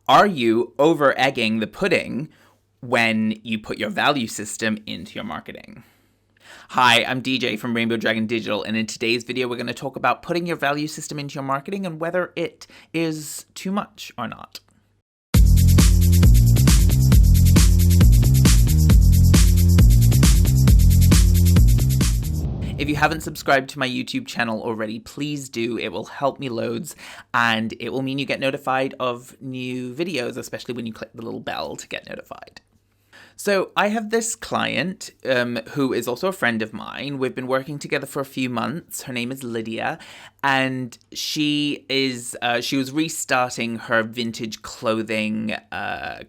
Are you over egging the pudding when you put your value system into your marketing? Hi, I'm DJ from Rainbow Dragon Digital, and in today's video, we're going to talk about putting your value system into your marketing and whether it is too much or not. If you haven't subscribed to my YouTube channel already, please do. It will help me loads, and it will mean you get notified of new videos, especially when you click the little bell to get notified. So I have this client who is also a friend of mine. We've been working together for a few months. Her name is Lydia, and she was restarting her vintage clothing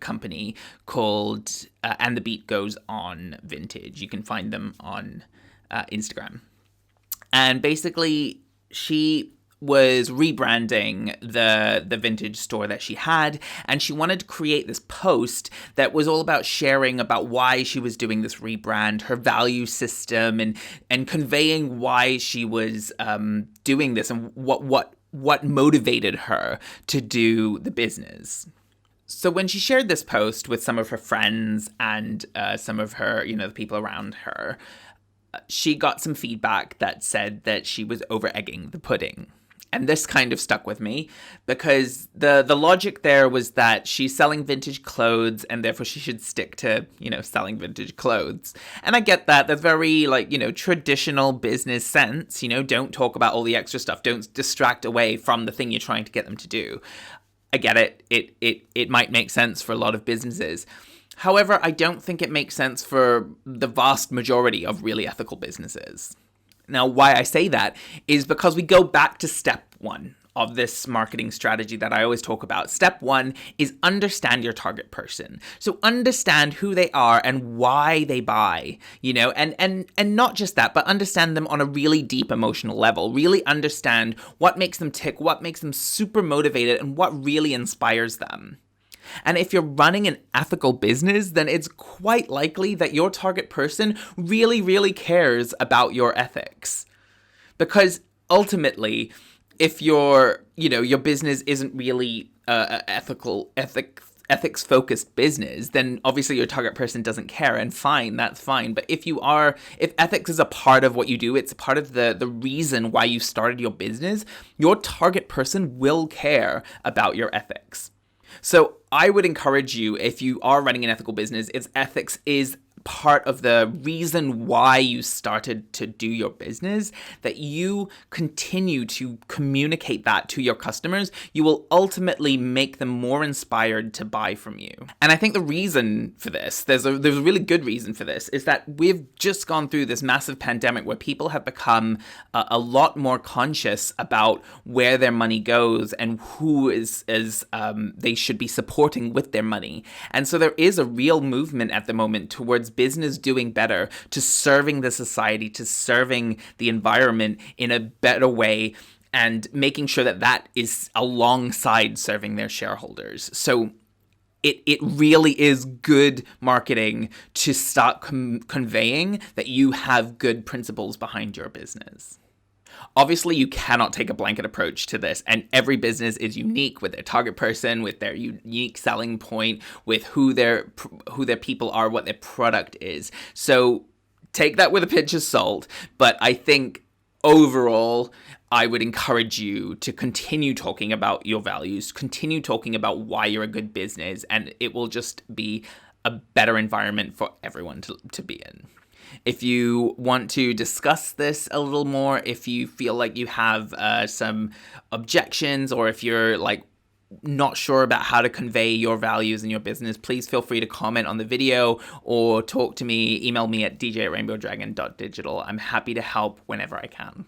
company called And the Beat Goes On Vintage. You can find them on Instagram. And basically, she was rebranding the vintage store that she had, and she wanted to create this post that was all about sharing about why she was doing this rebrand, her value system, and conveying why she was doing this and what motivated her to do the business. So when she shared this post with some of her friends and some of her, the people around her, she got some feedback that said that she was over-egging the pudding. And this kind of stuck with me because the logic there was that she's selling vintage clothes and therefore she should stick to, selling vintage clothes. And I get that. That's very traditional business sense. Don't talk about all the extra stuff. Don't distract away from the thing you're trying to get them to do. I get it. It might make sense for a lot of businesses. However, I don't think it makes sense for the vast majority of really ethical businesses. Now, why I say that is because we go back to step one of this marketing strategy that I always talk about. Step one is understand your target person. So understand who they are and why they buy, and not just that, but understand them on a really deep emotional level. Really understand what makes them tick, what makes them super motivated, and what really inspires them. And if you're running an ethical business, then it's quite likely that your target person really, really cares about your ethics. Because ultimately, if your business isn't really ethics-focused business, then obviously your target person doesn't care, and fine, that's fine. But if ethics is a part of what you do, it's a part of the reason why you started your business, your target person will care about your ethics. So I would encourage you, if you are running an ethical business, ethics is part of the reason why you started to do your business, that you continue to communicate that to your customers. You will ultimately make them more inspired to buy from you. And I think the reason for this, there's a really good reason for this, is that we've just gone through this massive pandemic where people have become a lot more conscious about where their money goes and who they should be supporting with their money. And so there is a real movement at the moment towards business doing better, to serving the society, to serving the environment in a better way, and making sure that is alongside serving their shareholders. So it really is good marketing to start conveying that you have good principles behind your business. Obviously, you cannot take a blanket approach to this, and every business is unique with their target person, with their unique selling point, with who their people are, what their product is. So take that with a pinch of salt, but I think overall, I would encourage you to continue talking about your values, continue talking about why you're a good business, and it will just be a better environment for everyone to be in. If you want to discuss this a little more, if you feel like you have some objections, or if you're not sure about how to convey your values in your business, please feel free to comment on the video or talk to me, email me at dj@rainbowdragon.digital. I'm happy to help whenever I can.